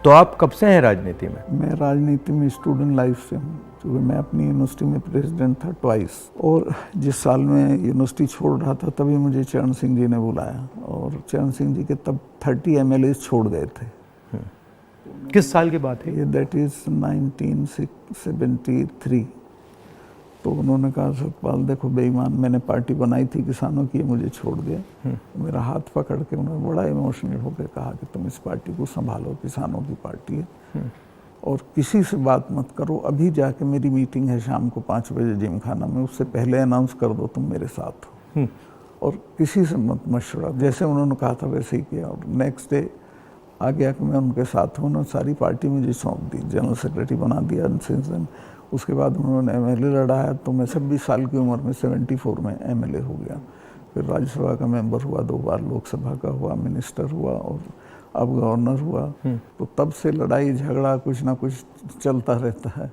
तो आप कब से हैं राजनीति में? मैं राजनीति में स्टूडेंट लाइफ से हूँ, क्योंकि मैं अपनी यूनिवर्सिटी में प्रेसिडेंट था ट्वाइस। और जिस साल मैं यूनिवर्सिटी छोड़ रहा था तभी मुझे चरण सिंह जी ने बुलाया, और चरण सिंह जी के तब 30 MLA छोड़ गए थे। किस साल की बात है? ये दैट इज़ 1973। तो उन्होंने कहा सतपाल देखो बेईमान, मैंने पार्टी बनाई थी किसानों की, मुझे छोड़ गया। मेरा हाथ पकड़ के उन्होंने बड़ा इमोशनल होकर कहा कि तुम इस पार्टी को संभालो, किसानों की पार्टी है, और किसी से बात मत करो। अभी जाके मेरी मीटिंग है शाम को 5 बजे जिम खाना में, उससे पहले अनाउंस कर दो तुम मेरे साथ हो, और किसी से मत मशवरा। जैसे उन्होंने कहा था वैसे ही किया, और नेक्स्ट डे आ गया कि मैं उनके साथ हूँ। उन्होंने सारी पार्टी मुझे सौंप दी, जनरल सेक्रेटरी बना दिया। उसके बाद उन्होंने MLA लड़ाया, तो मैं 26 साल की उम्र में 74 में MLA हो गया। फिर राज्यसभा का मेंबर हुआ, 2 बार लोकसभा का हुआ, मिनिस्टर हुआ, और अब गवर्नर हुआ। तो तब से लड़ाई झगड़ा कुछ ना कुछ चलता रहता है।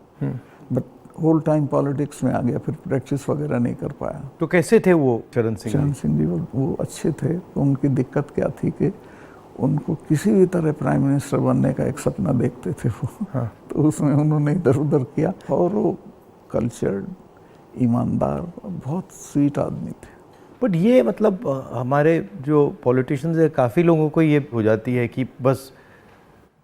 बट होल टाइम पॉलिटिक्स में आ गया, फिर प्रैक्टिस वगैरह नहीं कर पाया। तो कैसे थे वो चरण सिंह? चरण सिंह जी वो अच्छे थे। तो उनकी दिक्कत क्या थी कि उनको किसी भी तरह प्राइम मिनिस्टर बनने का एक सपना देखते थे वो। हाँ। तो उसमें उन्होंने इधर उधर किया, और वो कल्चर्ड, ईमानदार, बहुत स्वीट आदमी थे। बट ये मतलब हमारे जो पॉलिटिशियंस है, काफ़ी लोगों को ये हो जाती है कि बस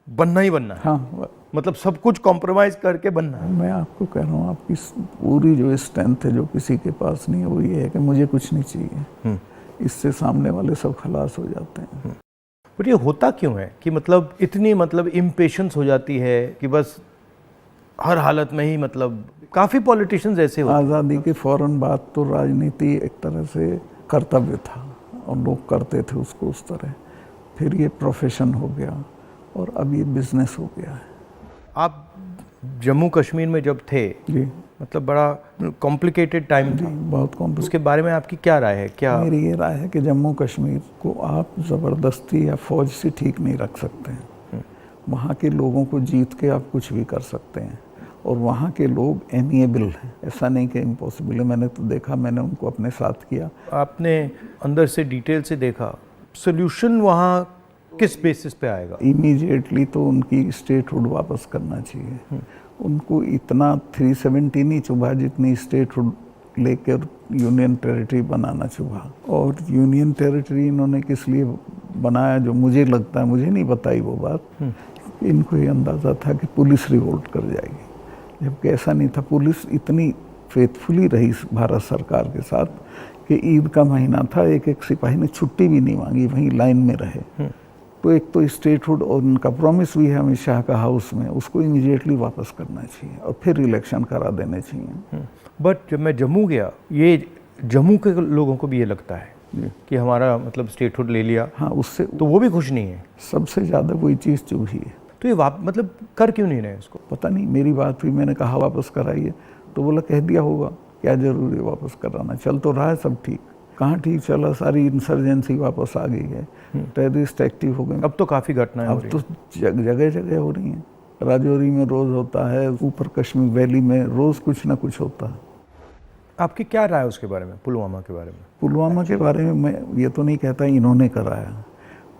बनना ही बनना है। हाँ, मतलब सब कुछ कॉम्प्रोमाइज़ करके बनना है। मैं आपको कह रहा हूँ, आपकी पूरी जो स्ट्रेंथ है जो किसी के पास नहीं है, वो ये है कि मुझे कुछ नहीं चाहिए। इससे सामने वाले सब खलास हो जाते हैं। बट ये होता क्यों है कि मतलब इतनी मतलब इम्पेशंस हो जाती है कि बस हर हालत में ही, मतलब काफ़ी पॉलिटिशियंस ऐसे होते हैं। आज़ादी के फ़ौरन बाद तो राजनीति एक तरह से कर्तव्य था, और लोग करते थे उसको उस तरह। फिर ये प्रोफेशन हो गया, और अब ये बिजनेस हो गया है। आप जम्मू कश्मीर में जब थे, जी, मतलब बड़ा कॉम्प्लिकेटेड टाइम था, बहुत कॉम्प्लिकेटेड। उसके बारे में आपकी क्या राय है? क्या मेरी ये राय है कि जम्मू कश्मीर को आप ज़बरदस्ती या फौज से ठीक नहीं रख सकते हैं। वहाँ के लोगों को जीत के आप कुछ भी कर सकते हैं, और वहाँ के लोग एमिएबल हैं। ऐसा नहीं कि इम्पॉसिबल है। मैंने तो देखा, मैंने उनको अपने साथ किया। आपने अंदर से डिटेल से देखा, सोल्यूशन वहाँ किस बेसिस पे आएगा? इमीडिएटली तो उनकी स्टेटहुड वापस करना चाहिए। उनको इतना 370 नहीं चुभा जितनी स्टेटहुड लेकर यूनियन टेरिटरी बनाना चुभा। और यूनियन टेरिटरी इन्होंने किस लिए बनाया, जो मुझे लगता है, मुझे नहीं बताई वो बात। इनको ये अंदाज़ा था कि पुलिस रिवोल्ट कर जाएगी, जबकि ऐसा नहीं था। पुलिस इतनी फेथफुली रही भारत सरकार के साथ कि ईद का महीना था, एक एक सिपाही ने छुट्टी भी नहीं मांगी, वहीं लाइन में रहे। तो एक तो स्टेटहुड, और उनका प्रॉमिस भी है अमित शाह का हाउस में, उसको इमीडिएटली वापस करना चाहिए, और फिर इलेक्शन करा देने चाहिए। बट जब मैं जम्मू गया, ये जम्मू के लोगों को भी ये लगता है कि हमारा मतलब स्टेटहुड ले लिया। हाँ, उससे तो वो भी खुश नहीं है। सबसे ज़्यादा वही चीज़ चुभी है। तो ये मतलब कर क्यों नहीं रहे इसको? पता नहीं, मेरी बात हुई, मैंने कहा वापस कराइए, तो बोला कह दिया होगा, क्या जरूरी है वापस कराना, चल तो रहा है सब ठीक। कहाँ ठीक चला, सारी इंसर्जेंसी वापस आ गई है, टेररिस्ट एक्टिव हो गए। अब तो काफ़ी घटनाएं हो रही हैं। अब तो जगह जगह हो रही हैं। राजौरी में रोज़ होता है, ऊपर कश्मीर वैली में रोज़ कुछ ना कुछ होता है। आपकी क्या राय है उसके बारे में, पुलवामा के बारे में? पुलवामा के बारे में मैं ये तो नहीं कहता इन्होंने कराया,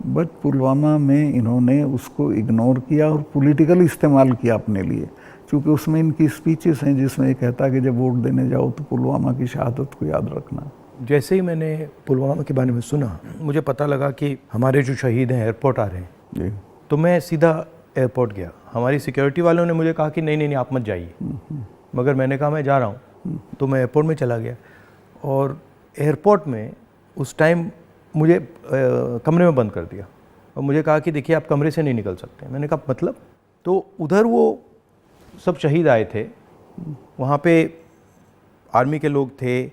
बट पुलवामा में इन्होंने उसको इग्नोर किया और पॉलिटिकल इस्तेमाल किया अपने लिए। क्योंकि उसमें इनकी स्पीचेस हैं जिसमें ये कहता है कि जब वोट देने जाओ तो पुलवामा की शहादत को याद रखना। जैसे ही मैंने पुलवामा के बारे में सुना, मुझे पता लगा कि हमारे जो शहीद हैं एयरपोर्ट आ रहे हैं जी। तो मैं सीधा एयरपोर्ट गया। हमारी सिक्योरिटी वालों ने मुझे कहा कि नहीं नहीं नहीं आप मत जाइए, मगर मैंने कहा मैं जा रहा हूँ। तो मैं एयरपोर्ट में चला गया, और एयरपोर्ट में उस टाइम मुझे कमरे में बंद कर दिया, और मुझे कहा कि देखिए आप कमरे से नहीं निकल सकते। मैंने कहा मतलब? तो उधर वो सब शहीद आए थे, वहाँ पे आर्मी के लोग थे,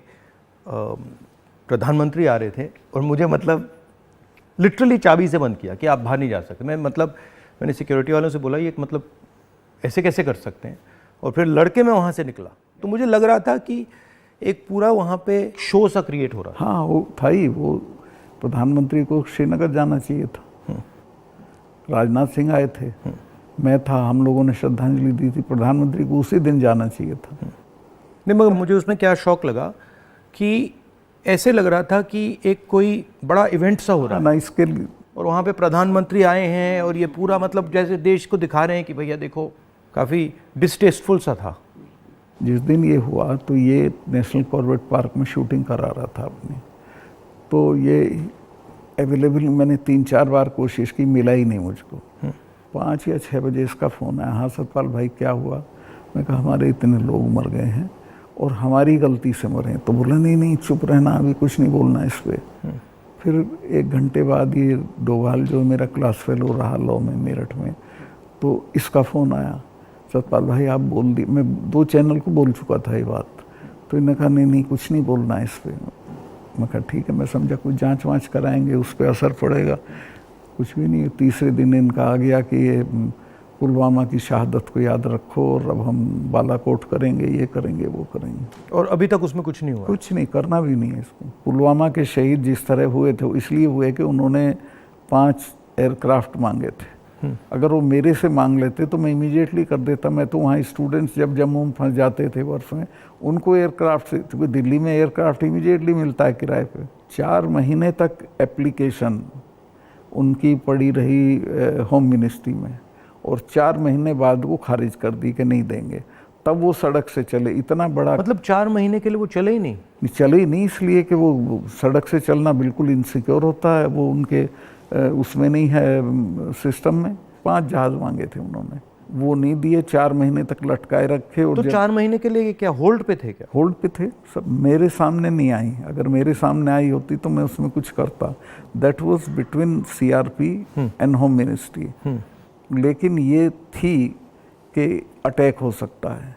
प्रधानमंत्री आ रहे थे, और मुझे मतलब लिटरली चाबी से बंद किया कि आप बाहर नहीं जा सकते। मैंने सिक्योरिटी वालों से बोला ये मतलब ऐसे कैसे कर सकते हैं, और फिर लड़के मैं वहाँ से निकला। तो मुझे लग रहा था कि एक पूरा वहाँ पे शो सा क्रिएट हो रहा था। हाँ, वो था ही। वो प्रधानमंत्री को श्रीनगर जाना चाहिए था, राजनाथ सिंह आए थे, मैं था, हम लोगों ने श्रद्धांजलि दी थी। प्रधानमंत्री को उसी दिन जाना चाहिए था। नहीं, मगर मुझे उसमें क्या शौक लगा कि ऐसे लग रहा था कि एक कोई बड़ा इवेंट सा हो रहा है ना। इसके और वहाँ पे प्रधानमंत्री आए हैं और ये पूरा मतलब जैसे देश को दिखा रहे हैं कि भैया देखो, काफ़ी डिस्टेस्टफुल सा था। जिस दिन ये हुआ तो ये नेशनल कॉर्बेट पार्क में शूटिंग करा रहा था अपनी, तो ये अवेलेबल मैंने 3-4 बार कोशिश की, मिला ही नहीं मुझको। 5 या 6 बजे इसका फ़ोन आया, हाँ सतपाल भाई क्या हुआ? मैं कहा हमारे इतने लोग मर गए हैं और हमारी गलती से मरे हैं। तो बोला नहीं चुप रहना, अभी कुछ नहीं बोलना इस पर। फिर 1 घंटे बाद ये डोभाल जो मेरा क्लास फेलो रहा लॉ में मेरठ में, तो इसका फ़ोन आया, सतपाल भाई आप बोल दी। मैं 2 चैनल को बोल चुका था ये बात, तो इन्होंने कहा नहीं कुछ नहीं बोलना है इस पर। मैं कहा ठीक है, मैं समझा कुछ जांच वाँच कराएंगे, उस पर असर पड़ेगा। कुछ भी नहीं। तीसरे दिन इनका आ गया कि ये पुलवामा की शहादत को याद रखो और अब हम बालाकोट करेंगे, ये करेंगे, वो करेंगे। और अभी तक उसमें कुछ नहीं हुआ? कुछ नहीं, करना भी नहीं है इसको। पुलवामा के शहीद जिस तरह हुए थे इसलिए हुए कि उन्होंने 5 एयरक्राफ्ट मांगे थे। अगर वो मेरे से मांग लेते तो मैं इमीडिएटली कर देता। मैं तो वहाँ स्टूडेंट्स जब जम्मू में फंस जाते थे वर्ष में, उनको एयरक्राफ्ट से, क्योंकि दिल्ली में एयरक्राफ्ट इमीडिएटली मिलता है किराए पे। 4 महीने तक एप्लीकेशन उनकी पड़ी रही होम मिनिस्ट्री में, और 4 महीने बाद वो खारिज कर दी कि नहीं देंगे। तब वो सड़क से चले। इतना बड़ा, मतलब 4 महीने के लिए वो चले ही नहीं? चले ही नहीं, इसलिए कि वो सड़क से चलना बिल्कुल इनसिक्योर होता है, वो उनके उसमें नहीं है सिस्टम में। 5 जहाज मांगे थे उन्होंने, वो नहीं दिए। 4 महीने तक लटकाए रखे। और तो 4 महीने के लिए क्या होल्ड पे थे? क्या होल्ड पे थे? सब मेरे सामने नहीं आई। अगर मेरे सामने आई होती तो मैं उसमें कुछ करता। That was between CRP and home ministry. लेकिन ये थी कि अटैक हो सकता है।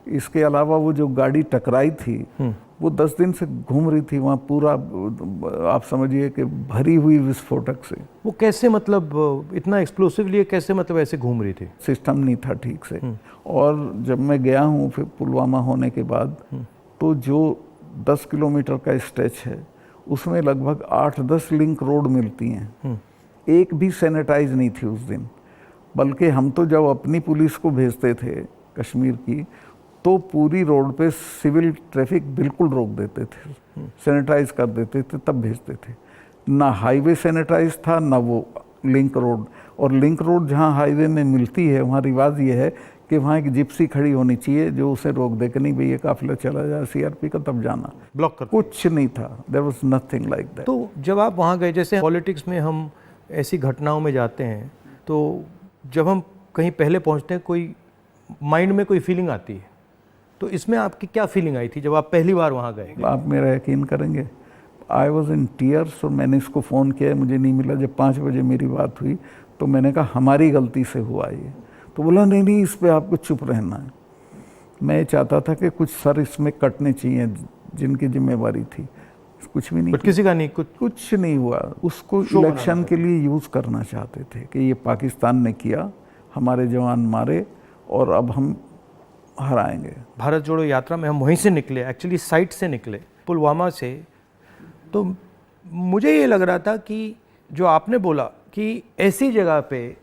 इसके अलावा वो जो गाड़ी टकराई थी वो 10 दिन से घूम रही थी वहाँ, पूरा आप समझिए कि भरी हुई विस्फोटक से। वो कैसे, मतलब इतना एक्सप्लोसिवली कैसे, मतलब ऐसे घूम रही थी? सिस्टम नहीं था ठीक से। और जब मैं गया हूँ फिर पुलवामा होने के बाद, तो जो 10 किलोमीटर का स्ट्रेच है उसमें लगभग 8-10 लिंक रोड मिलती हैं। एक भी सैनिटाइज नहीं थी उस दिन। बल्कि हम तो जब अपनी पुलिस को भेजते थे कश्मीर की, तो पूरी रोड पे सिविल ट्रैफिक बिल्कुल रोक देते थे, सैनिटाइज कर देते थे, तब भेजते थे। ना हाईवे सैनिटाइज था, ना वो लिंक रोड। और लिंक रोड जहाँ हाईवे में मिलती है वहाँ रिवाज ये है कि वहाँ एक जिप्सी खड़ी होनी चाहिए जो उसे रोक दे कि नहीं भाई ये काफिला चला जाए सीआरपी का, तब जाना। ब्लॉक कर कुछ नहीं था, there was nothing like that. तो जब आप वहाँ गए, जैसे पॉलिटिक्स में हम ऐसी घटनाओं में जाते हैं, तो जब हम कहीं पहले पहुँचते हैं, कोई माइंड में कोई फीलिंग आती है, तो इसमें आपकी क्या फीलिंग आई थी जब आप पहली बार वहाँ गए? आप मेरा यकीन करेंगे, आई वॉज इन टीयर्स। और मैंने इसको फ़ोन किया, मुझे नहीं मिला। जब 5 बजे मेरी बात हुई तो मैंने कहा हमारी गलती से हुआ ये। तो बोला नहीं इस पर आपको चुप रहना है। मैं चाहता था कि कुछ सर इसमें कटने चाहिए जिनकी जिम्मेवारी थी। कुछ भी नहीं, किसी का नहीं, कुछ नहीं हुआ। उसको इलेक्शन के लिए यूज़ करना चाहते थे कि ये पाकिस्तान ने किया, हमारे जवान मारे और अब हम हराएंगे। भारत जोड़ो यात्रा में हम वहीं से निकले, एक्चुअली साइट से निकले, पुलवामा से। तो मुझे ये लग रहा था कि जो आपने बोला कि ऐसी जगह पे,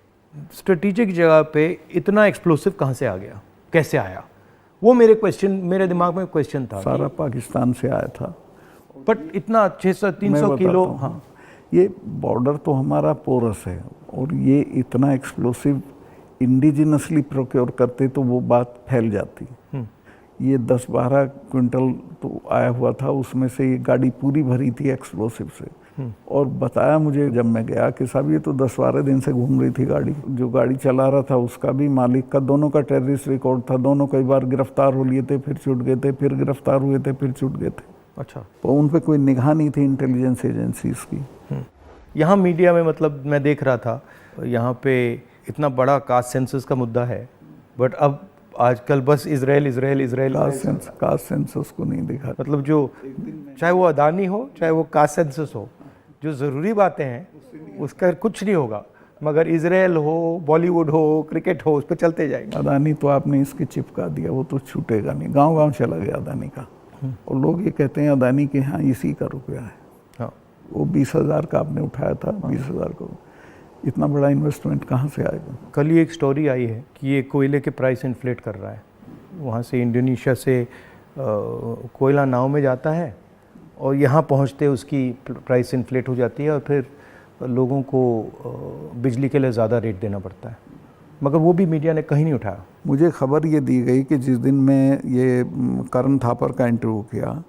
स्ट्रेटेजिक जगह पे इतना एक्सप्लोसिव कहाँ से आ गया, कैसे आया, वो मेरे दिमाग में क्वेश्चन था। सारा पाकिस्तान से आया था, बट इतना 600-300 किलो। हाँ, ये बॉर्डर तो हमारा पोरस है, और ये इतना एक्सप्लोसिव इंडिजिनसली प्रोक्योर करते तो वो बात फैल जाती। ये 10-12 क्विंटल तो आया हुआ था, उसमें से ये गाड़ी पूरी भरी थी एक्सप्लोसिव से। और बताया मुझे जब मैं गया कि साहब ये तो 10-12 दिन से घूम रही थी गाड़ी। जो गाड़ी चला रहा था उसका भी, मालिक का, दोनों का टेररिस्ट रिकॉर्ड था। दोनों कई बार गिरफ्तार हो लिए थे, फिर छूट गए थे, फिर गिरफ्तार हुए थे, फिर छूट गए थे। अच्छा, तो उन पर कोई निगाह नहीं थी इंटेलिजेंस एजेंसीज की। यहाँ मीडिया में, मतलब मैं देख रहा था, यहाँ पे इतना बड़ा कास्ट सेंसस का मुद्दा है, बट अब आजकल बस इजराइल। कास्ट सेंसस को नहीं दिखा। मतलब जो, चाहे वो अदानी हो, चाहे वो कास्ट सेंसस हो, जो ज़रूरी बातें हैं उसका कुछ नहीं होगा, मगर इजराइल हो, बॉलीवुड हो, क्रिकेट हो, उस पर चलते जाएंगे। अदानी तो आपने इसकी चिपका दिया, वो तो छूटेगा नहीं। गांव-गांव चला गया अदानी का, और लोग ये कहते हैं अदानी के यहाँ इसी का रुपया है। हाँ, वो 20,000 का आपने उठाया था, 20,000 को इतना बड़ा इन्वेस्टमेंट कहाँ से आएगा? कल ही एक स्टोरी आई है कि ये कोयले के प्राइस इन्फ्लेट कर रहा है। वहाँ से इंडोनेशिया से कोयला नाव में जाता है और यहाँ पहुँचते उसकी प्राइस इन्फ्लेट हो जाती है, और फिर लोगों को बिजली के लिए ज़्यादा रेट देना पड़ता है, मगर वो भी मीडिया ने कहीं नहीं उठाया। मुझे खबर ये दी गई कि जिस दिन मैं ये करण थापर का इंटरव्यू किया,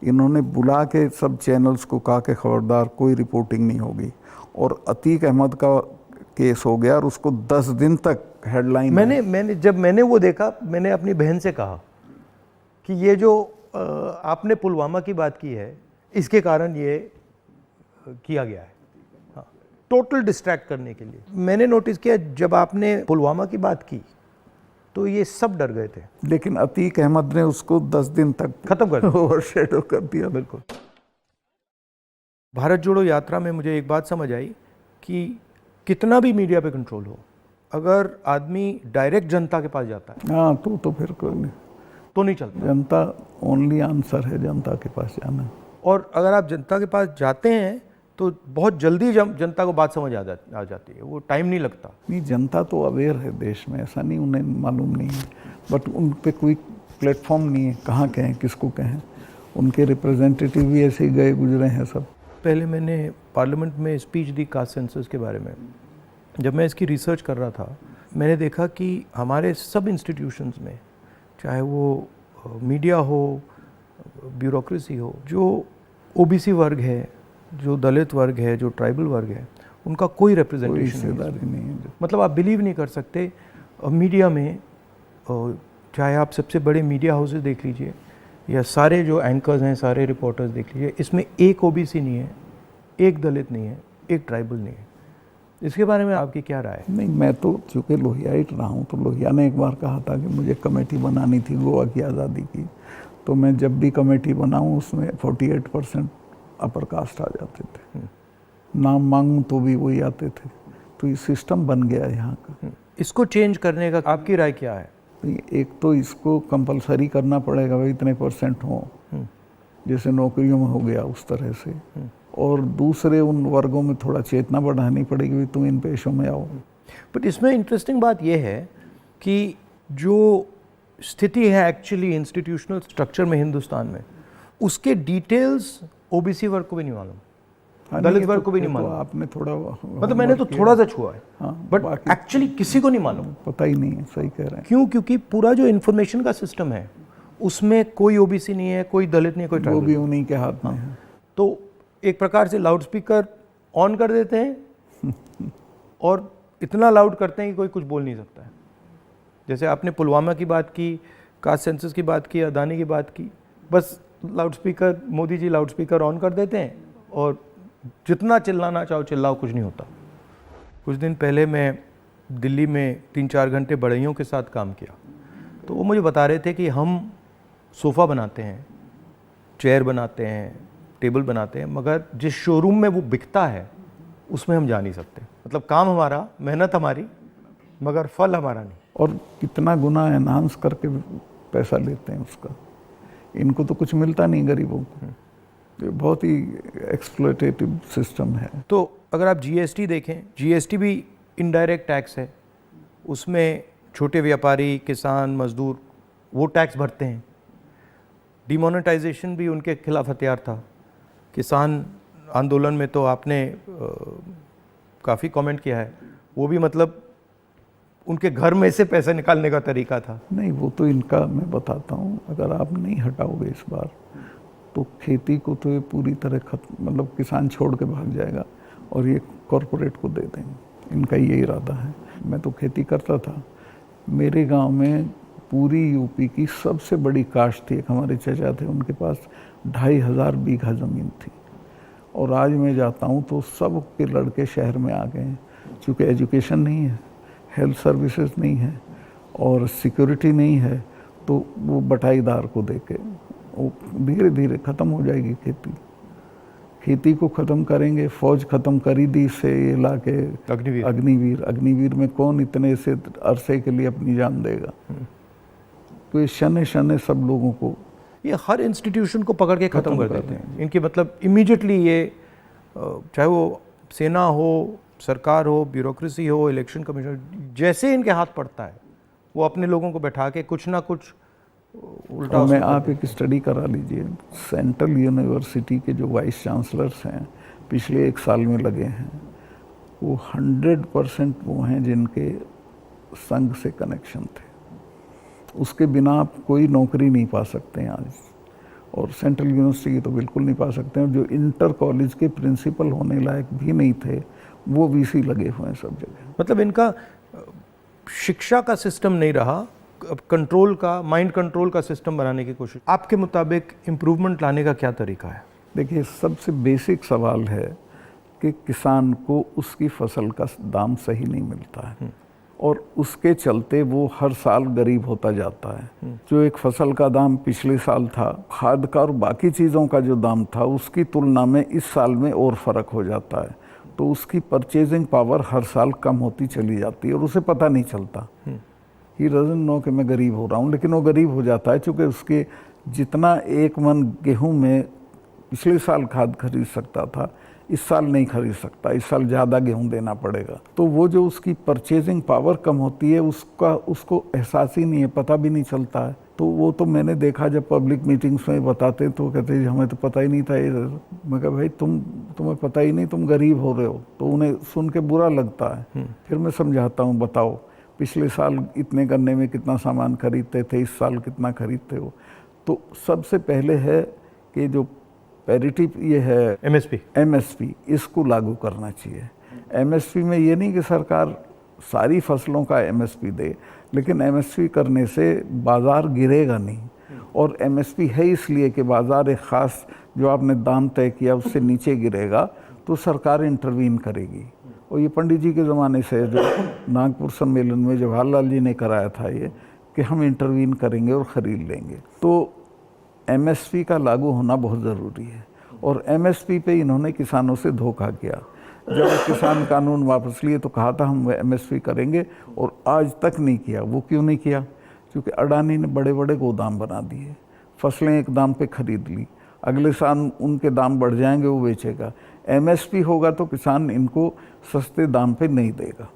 इन्होंने बुला के सब चैनल्स को कहा कि खबरदार कोई रिपोर्टिंग नहीं होगी, और अतीक अहमद का केस हो गया और उसको 10 दिन तक हेडलाइन। जब मैंने वो देखा, मैंने अपनी बहन से कहा कि ये जो आपने पुलवामा की बात की है, इसके कारण ये किया गया है, हाँ, टोटल डिस्ट्रैक्ट करने के लिए। मैंने नोटिस किया जब आपने पुलवामा की बात की तो ये सब डर गए थे, लेकिन अतीक अहमद ने उसको 10 दिन तक खत्म कर दिया, ओवरशैडो कर दिया। बिल्कुल। भारत जोड़ो यात्रा में मुझे एक बात समझ आई कि कितना भी मीडिया पे कंट्रोल हो, अगर आदमी डायरेक्ट जनता के पास जाता है, हाँ, तो फिर कोई नहीं, तो नहीं चलता। जनता ओनली आंसर है, जनता के पास जाना। और अगर आप जनता के पास जाते हैं तो बहुत जल्दी जनता को बात समझ आ जाती है, वो टाइम नहीं लगता। नहीं, जनता तो अवेयर है देश में, ऐसा नहीं उन्हें मालूम नहीं है, बट उन पे कोई प्लेटफॉर्म नहीं है, कहाँ कहें, किसको कहें। उनके रिप्रेजेंटेटिव भी ऐसे ही गए गुजरे हैं सब। पहले मैंने पार्लियामेंट में स्पीच दी कास्ट सेंसस के बारे में। जब मैं इसकी रिसर्च कर रहा था, मैंने देखा कि हमारे सब इंस्टीट्यूशंस में, चाहे वो मीडिया हो, ब्यूरोक्रेसी हो, जो ओबीसी वर्ग है, जो दलित वर्ग है, जो ट्राइबल वर्ग है, उनका कोई रिप्रेजेंटेशन नहीं है। मतलब आप बिलीव नहीं कर सकते, मीडिया में चाहे आप सबसे बड़े मीडिया हाउसेस देख लीजिए या सारे जो एंकर्स हैं, सारे रिपोर्टर्स देख लीजिए, इसमें एक ओबीसी नहीं है, एक दलित नहीं है, एक ट्राइबल नहीं है। इसके बारे में आपकी क्या राय है? नहीं, मैं तो चूँकि लोहियाइट रहा हूँ, तो लोहिया ने एक बार कहा था कि मुझे कमेटी बनानी थी गोवा की आज़ादी की, तो मैं जब भी कमेटी बनाऊँ उसमें 48% अपर कास्ट आ जाते थे, नाम मांगूं तो भी वही आते थे। तो ये सिस्टम बन गया है यहाँ का। इसको चेंज करने का आपकी राय क्या है? एक तो इसको कंपलसरी करना पड़ेगा, भाई इतने % हो, जैसे नौकरियों में हो गया उस तरह से, और दूसरे उन वर्गों में थोड़ा चेतना बढ़ानी पड़ेगी, भाई तुम इन पेशों में आओ। बट इसमें इंटरेस्टिंग बात यह है कि जो स्थिति है एक्चुअली इंस्टीट्यूशनल स्ट्रक्चर में हिंदुस्तान में, उसके डिटेल्स ओबीसी वर्ग को भी नहीं मालूम, दलित वर्ग को भी नहीं मालूम। आपने थोड़ा, मतलब मैंने तो थोड़ा सा छुआ है, बट एक्चुअली किसी को नहीं मालूम, पता ही नहीं है। सही कह रहे हैं। क्यों? क्योंकि पूरा जो इन्फॉर्मेशन का सिस्टम है उसमें कोई ओबीसी नहीं है, कोई दलित नहीं है, कोई वो भी उन्हीं के हाथ में है। तो एक प्रकार से लाउड स्पीकर ऑन कर देते हैं और इतना लाउड करते हैं कि कोई कुछ बोल नहीं सकता है। जैसे आपने पुलवामा की बात की, कास्ट सेंसस की बात की, अदानी की बात की, बस loudspeaker, Modi ji loudspeaker on कर देते हैं और जितना चिल्लाना चाहो चिल्लाओ, कुछ नहीं होता। कुछ दिन पहले मैं दिल्ली में 3-4 घंटे बढ़इयों के साथ काम किया, तो वो मुझे बता रहे थे कि हम सोफ़ा बनाते हैं, चेयर बनाते हैं, टेबल बनाते हैं, मगर जिस शोरूम में वो बिकता है उसमें हम जा नहीं सकते। मतलब काम हमारा, मेहनत हमारी, मगर फल हमारा नहीं। और कितना गुना एनहांस करके पैसा लेते हैं उसका। इनको तो कुछ मिलता नहीं गरीबों को। ये बहुत ही एक्सप्लॉयटेटिव सिस्टम है। तो अगर आप जीएसटी देखें, जीएसटी भी इनडायरेक्ट टैक्स है, उसमें छोटे व्यापारी, किसान, मजदूर वो टैक्स भरते हैं। डिमोनेटाइजेशन भी उनके खिलाफ हथियार था। किसान आंदोलन में तो आपने काफ़ी कमेंट किया है, वो भी मतलब उनके घर में से पैसे निकालने का तरीका था। नहीं, वो तो इनका मैं बताता हूँ, अगर आप नहीं हटाओगे इस बार तो खेती को तो ये पूरी तरह खत्म, मतलब किसान छोड़ के भाग जाएगा और ये कॉरपोरेट को दे देंगे। इनका ये इरादा है। मैं तो खेती करता था। मेरे गांव में पूरी यूपी की सबसे बड़ी काश्त थी, एक हमारे चचा थे, उनके पास 2500 बीघा ज़मीन थी। और आज मैं जाता हूँ तो सब के लड़के शहर में आ गए हैं, क्योंकि एजुकेशन नहीं है, हेल्थ सर्विसेज नहीं है और सिक्योरिटी नहीं है, तो वो बटाईदार को देके वो धीरे धीरे ख़त्म हो जाएगी खेती। खेती को ख़त्म करेंगे, फौज ख़त्म करी दी से ये ला के अग्निवीर में कौन इतने से अरसे के लिए अपनी जान देगा। तो ये शने शने सब लोगों को, ये हर इंस्टीट्यूशन को पकड़ के ख़त्म कर देते हैं। इनकी मतलब इमीडिएटली ये, चाहे वो सेना हो, सरकार हो, ब्यूरोक्रेसी हो, इलेक्शन कमीशन, जैसे इनके हाथ पड़ता है वो अपने लोगों को बैठा के कुछ ना कुछ उल्टा। मैं आप एक स्टडी करा लीजिए, सेंट्रल यूनिवर्सिटी के जो वाइस चांसलर्स हैं पिछले 1 साल में लगे हैं, वो 100% वो हैं जिनके संघ से कनेक्शन थे। उसके बिना आप कोई नौकरी नहीं पा सकते हैं आज, और सेंट्रल यूनिवर्सिटी की तो बिल्कुल नहीं पा सकते हैं। जो इंटर कॉलेज के प्रिंसिपल होने लायक भी नहीं थे वो वीसी लगे हुए हैं सब जगह। मतलब इनका शिक्षा का सिस्टम नहीं रहा, कंट्रोल का, माइंड कंट्रोल का सिस्टम बनाने की कोशिश। आपके मुताबिक इम्प्रूवमेंट लाने का क्या तरीका है? देखिए, सबसे बेसिक सवाल है कि किसान को उसकी फसल का दाम सही नहीं मिलता है और उसके चलते वो हर साल गरीब होता जाता है। जो एक फसल का दाम पिछले साल था, खाद का और बाकी चीज़ों का जो दाम था, उसकी तुलना में इस साल में और फ़र्क हो जाता है। तो उसकी परचेजिंग पावर हर साल कम होती चली जाती है और उसे पता नहीं चलता। ही डजंट नो कि मैं गरीब हो रहा हूँ, लेकिन वो गरीब हो जाता है क्योंकि उसके जितना एक मन गेहूं में पिछले साल खाद खरीद सकता था, इस साल नहीं खरीद सकता, इस साल ज़्यादा गेहूं देना पड़ेगा। तो वो जो उसकी परचेजिंग पावर कम होती है उसको एहसास ही नहीं है, पता भी नहीं चलता है। तो वो तो मैंने देखा, जब पब्लिक मीटिंग्स में बताते तो कहते हैं हमें तो पता ही नहीं था ये। मैं कहा भाई तुम्हें पता ही नहीं, तुम गरीब हो रहे हो। तो उन्हें सुन के बुरा लगता है। फिर मैं समझाता हूँ, बताओ पिछले साल इतने गन्ने में कितना सामान खरीदते थे, इस साल कितना खरीदते हो। तो सबसे पहले है कि जो पैरिटी ये है एमएसपी, इसको लागू करना चाहिए। एमएसपी में ये नहीं कि सरकार सारी फसलों का एमएसपी दे, लेकिन एमएसपी करने से बाज़ार गिरेगा नहीं। और एमएसपी है इसलिए कि बाज़ार एक ख़ास जो आपने दाम तय किया उससे नीचे गिरेगा तो सरकार इंटरवीन करेगी। और ये पंडित जी के ज़माने से जो नागपुर सम्मेलन में जवाहरलाल जी ने कराया था ये, कि हम इंटरवीन करेंगे और ख़रीद लेंगे। तो एमएसपी का लागू होना बहुत ज़रूरी है। और एमएसपी पे इन्होंने किसानों से धोखा किया। जब किसान कानून वापस लिए तो कहा था हम एमएसपी करेंगे, और आज तक नहीं किया। वो क्यों नहीं किया? क्योंकि अडानी ने बड़े बड़े गोदाम बना दिए, फसलें एक दाम पे खरीद ली, अगले साल उनके दाम बढ़ जाएंगे, वो बेचेगा। एमएसपी होगा तो किसान इनको सस्ते दाम पे नहीं देगा।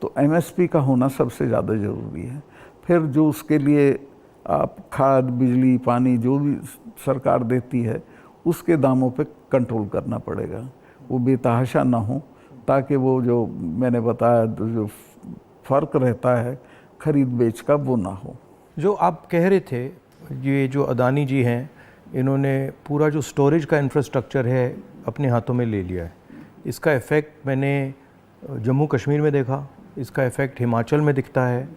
तो एमएसपी का होना सबसे ज़्यादा ज़रूरी है। फिर जो उसके लिए आप खाद, बिजली, पानी जो भी सरकार देती है उसके दामों पे कंट्रोल करना पड़ेगा, वो बेतहाशा ना हो, ताकि वो जो मैंने बताया जो फ़र्क रहता है खरीद बेच का वो ना हो। जो आप कह रहे थे, ये जो अदानी जी हैं, इन्होंने पूरा जो स्टोरेज का इंफ्रास्ट्रक्चर है अपने हाथों में ले लिया है। इसका इफ़ेक्ट मैंने जम्मू कश्मीर में देखा, इसका इफ़ेक्ट हिमाचल में दिखता है,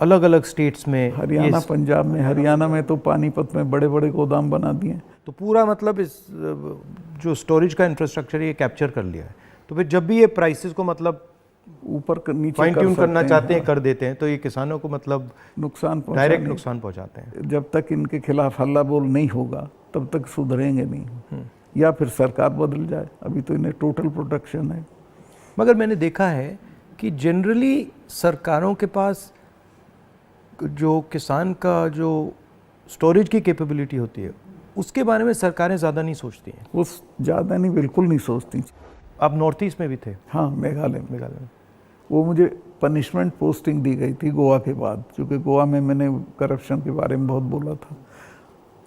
अलग अलग स्टेट्स में, हरियाणा, पंजाब में। हरियाणा में तो पानीपत में बड़े बड़े गोदाम बना दिए। तो पूरा मतलब इस जो स्टोरेज का इंफ्रास्ट्रक्चर ये कैप्चर कर लिया है। तो फिर जब भी ये प्राइसेस को मतलब ऊपर नीचे फाइन ट्यून करना चाहते हैं, कर देते हैं, तो ये किसानों को मतलब नुकसान, डायरेक्ट नुकसान पहुंचाते हैं। जब तक इनके खिलाफ हल्ला बोल नहीं होगा तब तक सुधरेंगे नहीं, या फिर सरकार बदल जाए। अभी तो इन्हें टोटल प्रोटेक्शन है। मगर मैंने देखा है कि जनरली सरकारों के पास जो किसान का जो स्टोरेज की कैपेबिलिटी होती है उसके बारे में सरकारें ज़्यादा नहीं सोचती हैं। वो ज़्यादा नहीं, बिल्कुल नहीं सोचती। आप नॉर्थ ईस्ट में भी थे? हाँ, मेघालय में। वो मुझे पनिशमेंट पोस्टिंग दी गई थी गोवा के बाद, क्योंकि गोवा में मैंने करप्शन के बारे में बहुत बोला था।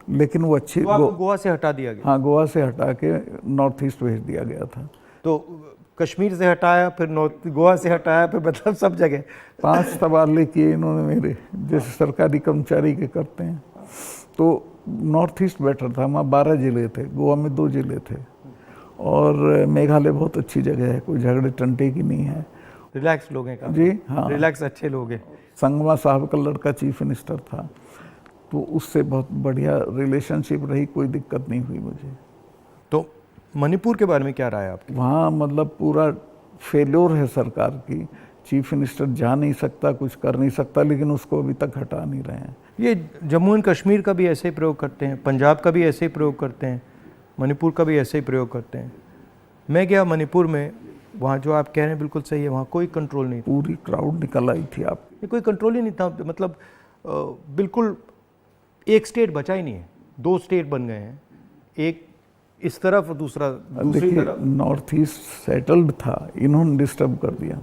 लेकिन वो अच्छी, तो आपको गोवा से हटा दिया गया? हाँ, गोवा से हटा के नॉर्थ ईस्ट भेज दिया गया था। तो कश्मीर से हटाया, फिर गोवा से हटाया, फिर मतलब सब जगह 5 तबादले किए इन्होंने मेरे, जैसे सरकारी कर्मचारी के करते हैं। तो नॉर्थ ईस्ट बेटर था, वहाँ 12 ज़िले थे, गोवा में 2 ज़िले थे। और मेघालय बहुत अच्छी जगह है, कोई झगड़े टंटे की नहीं है। रिलैक्स लोग हैं जी हाँ, रिलैक्स अच्छे लोग हैं। संगमा साहब का लड़का चीफ मिनिस्टर था, तो उससे बहुत बढ़िया रिलेशनशिप रही, कोई दिक्कत नहीं हुई मुझे। तो मणिपुर के बारे में क्या राय है आपकी? वहाँ मतलब पूरा फेल्योर है सरकार की। चीफ मिनिस्टर जा नहीं सकता, कुछ कर नहीं सकता, लेकिन उसको अभी तक हटा नहीं रहे हैं। ये जम्मू एंड कश्मीर का भी ऐसे ही प्रयोग करते हैं, पंजाब का भी ऐसे ही प्रयोग करते हैं, मणिपुर का भी ऐसे ही प्रयोग करते हैं। मैं गया मणिपुर में, वहाँ जो आप कह रहे हैं बिल्कुल सही है, वहाँ कोई कंट्रोल नहीं था। पूरी क्राउड निकल आई थी। आप कोई कंट्रोल ही नहीं था, मतलब बिल्कुल एक स्टेट बचा ही नहीं है, 2 स्टेट बन गए हैं, एक इस तरफ और दूसरा दूसरी तरफ। नॉर्थ ईस्ट सेटल्ड था, इन्होंने डिस्टर्ब कर दिया।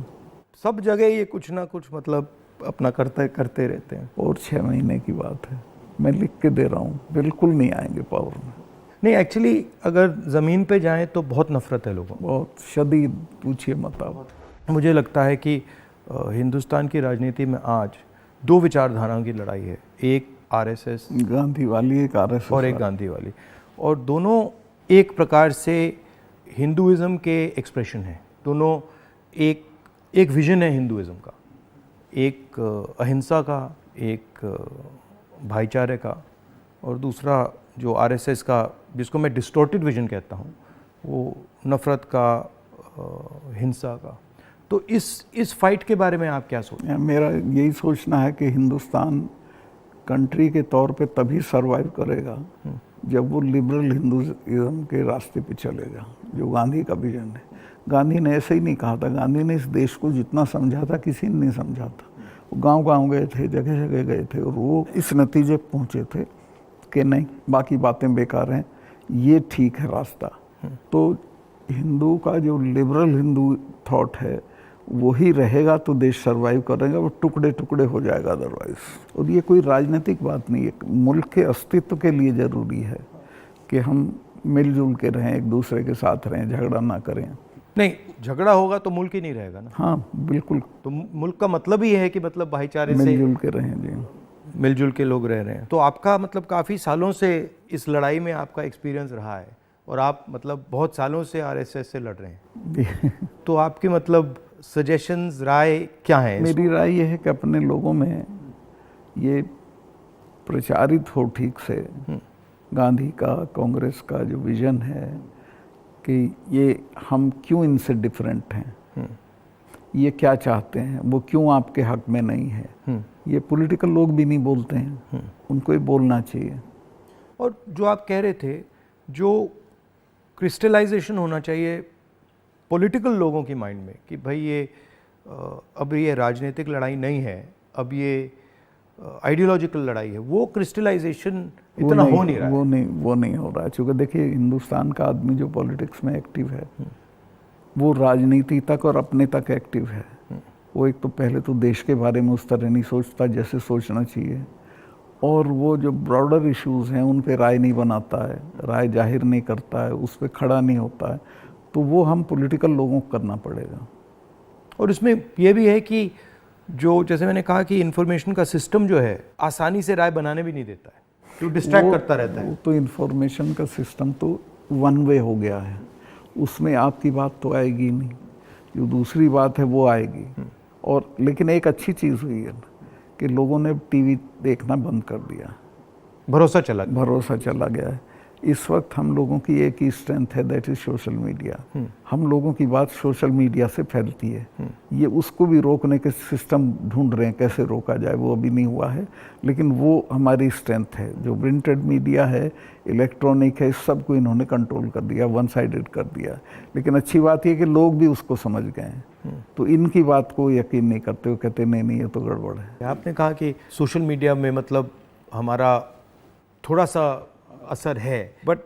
सब जगह ये कुछ ना कुछ मतलब अपना करते रहते हैं। और 6 महीने की बात है, मैं लिख के दे रहा हूँ, बिल्कुल नहीं आएंगे पावर में। नहीं, एक्चुअली अगर ज़मीन पे जाएं तो बहुत नफ़रत है लोगों बहुत शदीद, पूछिए मत आप। मुझे लगता है कि हिंदुस्तान की राजनीति में आज दो विचारधाराओं की लड़ाई है, एक आरएसएस गांधी वाली, एक आरएसएस और एक गांधी वाली, और दोनों एक प्रकार से हिंदुइज़्म के एक्सप्रेशन हैं। दोनों एक विजन है हिंदुइज़्म का, एक अहिंसा का, एक भाईचारे का, और दूसरा जो आरएसएस का, जिसको मैं डिस्टॉर्टेड विजन कहता हूँ, वो नफ़रत का, हिंसा का। तो इस फाइट के बारे में आप क्या सोचते हैं? मेरा यही सोचना है कि हिंदुस्तान कंट्री के तौर पे तभी सरवाइव करेगा जब वो लिबरल हिंदुइज्म के रास्ते पे चलेगा, जो गांधी का विजन है। गांधी ने ऐसे ही नहीं कहा था, गांधी ने इस देश को जितना समझा था किसी ने नहीं समझा था। वो गांव-गांव गए थे, जगह जगह गए थे, और वो इस नतीजे पे पहुँचे थे कि नहीं, बाकी बातें बेकार हैं, ये ठीक है रास्ता। तो हिंदू का जो लिबरल हिंदू थॉट है वही रहेगा तो देश सरवाइव करेगा, वो टुकड़े टुकड़े हो जाएगा अदरवाइज। और ये कोई राजनीतिक बात नहीं है, मुल्क के अस्तित्व के लिए ज़रूरी है कि हम मिलजुल के रहें, एक दूसरे के साथ रहें, झगड़ा ना करें। नहीं, झगड़ा होगा तो मुल्क ही नहीं रहेगा ना। हाँ बिल्कुल, तो मुल्क का मतलब ही है कि मतलब भाईचारे से मिलजुल के रहें जी, मिलजुल के लोग रह रहे हैं। तो आपका मतलब काफ़ी सालों से इस लड़ाई में आपका एक्सपीरियंस रहा है, और आप मतलब बहुत सालों से आरएसएस से लड़ रहे हैं। तो आपकी मतलब सजेशंस, राय क्या है? मेरी राय ये है कि अपने लोगों में ये प्रचारित हो ठीक से गांधी का, कांग्रेस का जो विजन है कि ये हम क्यों इनसे डिफरेंट हैं, ये क्या चाहते हैं, वो क्यों आपके हक में नहीं है, ये पॉलिटिकल लोग भी नहीं बोलते हैं, उनको ये बोलना चाहिए। और जो आप कह रहे थे, जो क्रिस्टलाइजेशन होना चाहिए पॉलिटिकल लोगों की माइंड में कि भाई ये अब ये राजनीतिक लड़ाई नहीं है, अब ये आइडियोलॉजिकल लड़ाई है, वो क्रिस्टलाइजेशन इतना हो नहीं रहा है। वो नहीं हो रहा है, क्योंकि देखिए हिंदुस्तान का आदमी जो पॉलिटिक्स में एक्टिव है वो राजनीति तक और अपने तक एक्टिव है। वो एक तो पहले तो देश के बारे में उस तरह नहीं सोचता जैसे सोचना चाहिए, और वो जो ब्रॉडर इश्यूज़ हैं उन पे राय नहीं बनाता है, राय जाहिर नहीं करता है, उस पर खड़ा नहीं होता है। तो वो हम पॉलिटिकल लोगों को करना पड़ेगा। और इसमें यह भी है कि जो, जैसे मैंने कहा कि इंफॉर्मेशन का सिस्टम जो है आसानी से राय बनाने भी नहीं देता है, जो डिस्ट्रैक्ट करता रहता है। तो इंफॉर्मेशन का सिस्टम तो वन वे हो गया है, उसमें आपकी बात तो आएगी नहीं, जो दूसरी बात है वो आएगी। और लेकिन एक अच्छी चीज़ हुई है कि लोगों ने टीवी देखना बंद कर दिया, भरोसा चला गया है। इस वक्त हम लोगों की एक ही स्ट्रेंथ है, दैट इज सोशल मीडिया। हम लोगों की बात सोशल मीडिया से फैलती है। ये उसको भी रोकने के सिस्टम ढूंढ रहे हैं, कैसे रोका जाए, वो अभी नहीं हुआ है, लेकिन वो हमारी स्ट्रेंथ है। जो प्रिंटेड मीडिया है, इलेक्ट्रॉनिक है, इस सब को इन्होंने कंट्रोल कर दिया, वन साइडेड कर दिया। लेकिन अच्छी बात यह कि लोग भी उसको समझ गए हैं, तो इनकी बात को यकीन नहीं करते, वो कहते नहीं ये तो गड़बड़ है। आपने कहा कि सोशल मीडिया में मतलब हमारा थोड़ा सा असर है, बट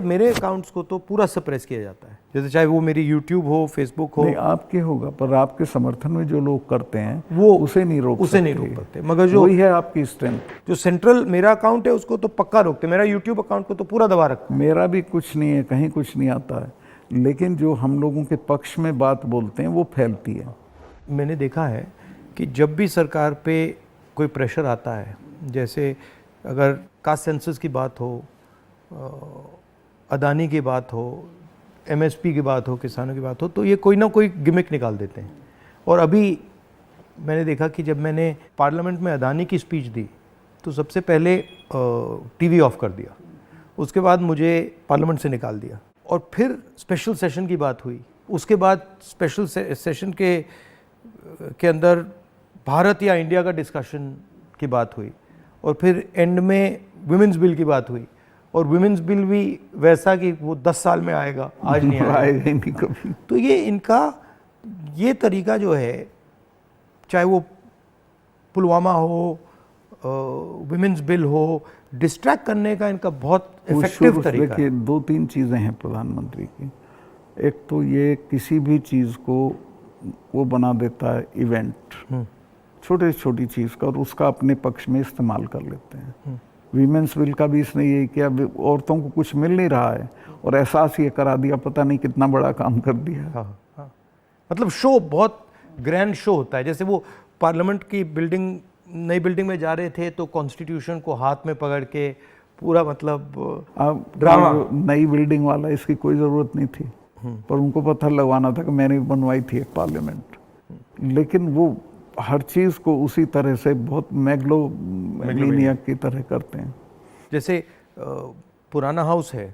मेरे अकाउंट्स को तो पूरा सप्रेस किया जाता है, जैसे चाहे वो मेरी यूट्यूब हो, फेसबुक हो। नहीं, आपके होगा, पर आपके समर्थन में जो लोग करते हैं वो उसे नहीं रोक सकते। मगर जो वही है आपकी स्ट्रेंथ। जो सेंट्रल मेरा अकाउंट है उसको तो पक्का रोकते, मेरा यूट्यूब अकाउंट को तो पूरा दबा रखते। मेरा भी कुछ नहीं है, कहीं कुछ नहीं आता है, लेकिन जो हम लोगों के पक्ष में बात बोलते हैं वो फैलती है। मैंने देखा है कि जब भी सरकार पे कोई प्रेशर आता है, जैसे अगर कास्ट सेंसस की बात हो, अदानी की बात हो, एमएसपी की बात हो, किसानों की बात हो, तो ये कोई ना कोई गिमिक निकाल देते हैं। और अभी मैंने देखा कि जब मैंने पार्लियामेंट में अदानी की स्पीच दी तो सबसे पहले टीवी ऑफ कर दिया, उसके बाद मुझे पार्लियामेंट से निकाल दिया, और फिर स्पेशल सेशन की बात हुई, उसके बाद स्पेशल सेशन के अंदर भारत या इंडिया का डिस्कशन की बात हुई, और फिर एंड में विमेंस बिल की बात हुई, और विमेंस बिल भी वैसा कि वो 10 साल में आएगा, आज नहीं आएगा ही नहीं कभी। तो ये इनका ये तरीका जो है, चाहे वो पुलवामा हो, विमेंस बिल हो, डिस्ट्रैक्ट करने का इनका बहुत इफेक्टिव तरीका है। 2-3 चीज़ें हैं प्रधानमंत्री की। एक तो ये किसी भी चीज़ को वो बना देता है इवेंट, छोटी छोटी चीज़ का, और उसका अपने पक्ष में इस्तेमाल कर लेते हैं। वीमेंस बिल का भी इसने यही किया, औरतों को कुछ मिल नहीं रहा है और एहसास ये करा दिया, पता नहीं कितना बड़ा काम कर दिया। हाँ हाँ, मतलब शो बहुत ग्रैंड शो होता है। जैसे वो पार्लियामेंट की बिल्डिंग, नई बिल्डिंग में जा रहे थे तो कॉन्स्टिट्यूशन को हाथ में पकड़ के पूरा मतलब ड्रामा। नई बिल्डिंग वाला इसकी कोई ज़रूरत नहीं थी, पर उनको पत्थर लगवाना था कि मैंने बनवाई थी एक पार्लियामेंट। लेकिन वो हर चीज़ को उसी तरह से बहुत मैग्लोनियक की तरह करते हैं। जैसे पुराना हाउस है,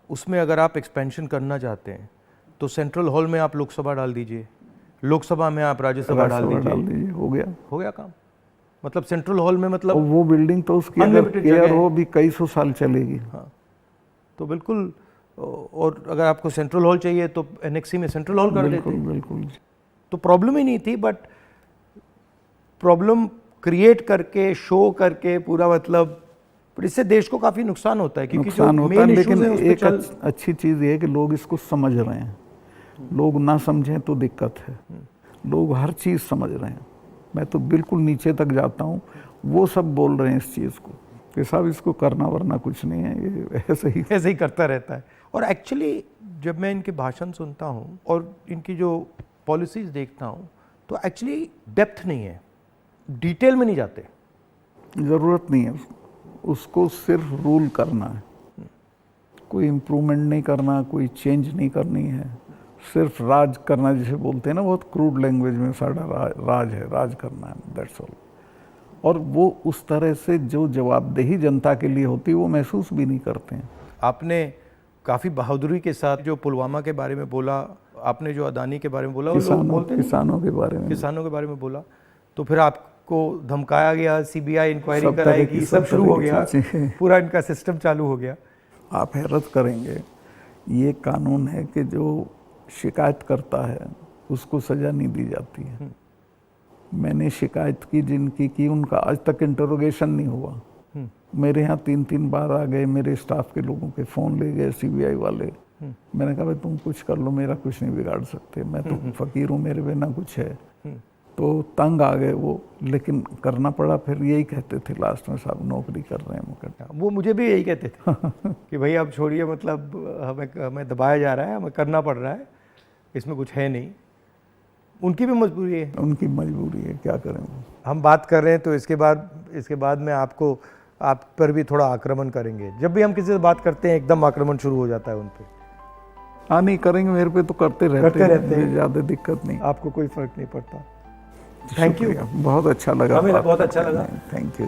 उसमें अगर आप एक्सपेंशन करना चाहते हैं तो सेंट्रल हॉल में आप लोकसभा डाल दीजिए, लोकसभा में आप राज्यसभा डाल दीजिए, हो गया काम। मतलब सेंट्रल हॉल में मतलब वो बिल्डिंग तो उसकी अगर केयर हो भी कई सौ साल चलेगी। हाँ, तो बिल्कुल। और अगर आपको सेंट्रल हॉल चाहिए तो एनेक्सी में सेंट्रल हॉल कर देते। बिल्कुल। तो प्रॉब्लम ही नहीं थी, बट प्रॉब्लम क्रिएट करके, शो करके पूरा मतलब, पर इससे देश को काफ़ी नुकसान होता है। क्योंकि नुकसान होता है, लेकिन एक अच्छी चीज़ ये है कि लोग इसको समझ रहे हैं। लोग ना समझें तो दिक्कत है, लोग हर चीज़ समझ रहे हैं। मैं तो बिल्कुल नीचे तक जाता हूँ, वो सब बोल रहे हैं इस चीज़ को कि साहब इसको करना वरना कुछ नहीं है, ये ऐसे ही करता रहता है। और एक्चुअली जब मैं इनके भाषण सुनता हूँ और इनकी जो पॉलिसीज़ देखता हूँ तो एक्चुअली डेप्थ नहीं है, डिटेल में नहीं जाते। ज़रूरत नहीं है उसको सिर्फ रूल करना है, कोई इम्प्रूवमेंट नहीं करना, कोई चेंज नहीं करनी है, सिर्फ राज करना जिसे बोलते हैं ना, बहुत क्रूड लैंग्वेज में सारा राज है, राज करना है, दैट्स ऑल। और वो उस तरह से जो जवाबदेही जनता के लिए होती है वो महसूस भी नहीं करते हैं। आपने काफ़ी बहादुरी के साथ जो पुलवामा के बारे में बोला, आपने जो अदानी के बारे में बोला, किसानों के बारे में बोला, तो फिर आपको धमकाया गया, सीबीआई इंक्वायरी कराएगी, सब शुरू हो गया, पूरा इनका सिस्टम चालू हो गया। आप हैरत करेंगे, ये कानून है कि जो शिकायत करता है उसको सज़ा नहीं दी जाती है। मैंने शिकायत की जिनकी की, उनका आज तक इंटरोगेशन नहीं हुआ। मेरे यहाँ 3-3 बार आ गए, मेरे स्टाफ के लोगों के फ़ोन ले गए सीबीआई वाले। मैंने कहा भाई तुम कुछ कर लो, मेरा कुछ नहीं बिगाड़ सकते, मैं तो फ़कीर हूँ, मेरे बिना कुछ है। तो तंग आ गए वो, लेकिन करना पड़ा। फिर यही कहते थे लास्ट में, साहब नौकरी कर रहे हैं मुकदमा। वो मुझे भी यही कहते थे कि भाई अब छोड़िए, मतलब हमें दबाया जा रहा है, हमें करना पड़ रहा है, इसमें कुछ है नहीं। उनकी भी मजबूरी है, क्या करें। हम बात कर रहे हैं तो इसके बाद में आप पर भी थोड़ा आक्रमण करेंगे। जब भी हम किसी से बात करते हैं एकदम आक्रमण शुरू हो जाता है उन पे। हाँ, नहीं करेंगे, मेरे पे तो करते रहते हैं, ज़्यादा दिक्कत नहीं, आपको कोई फर्क नहीं पड़ता। थैंक यू, बहुत अच्छा लगा, हमें बहुत अच्छा लगा, थैंक यू।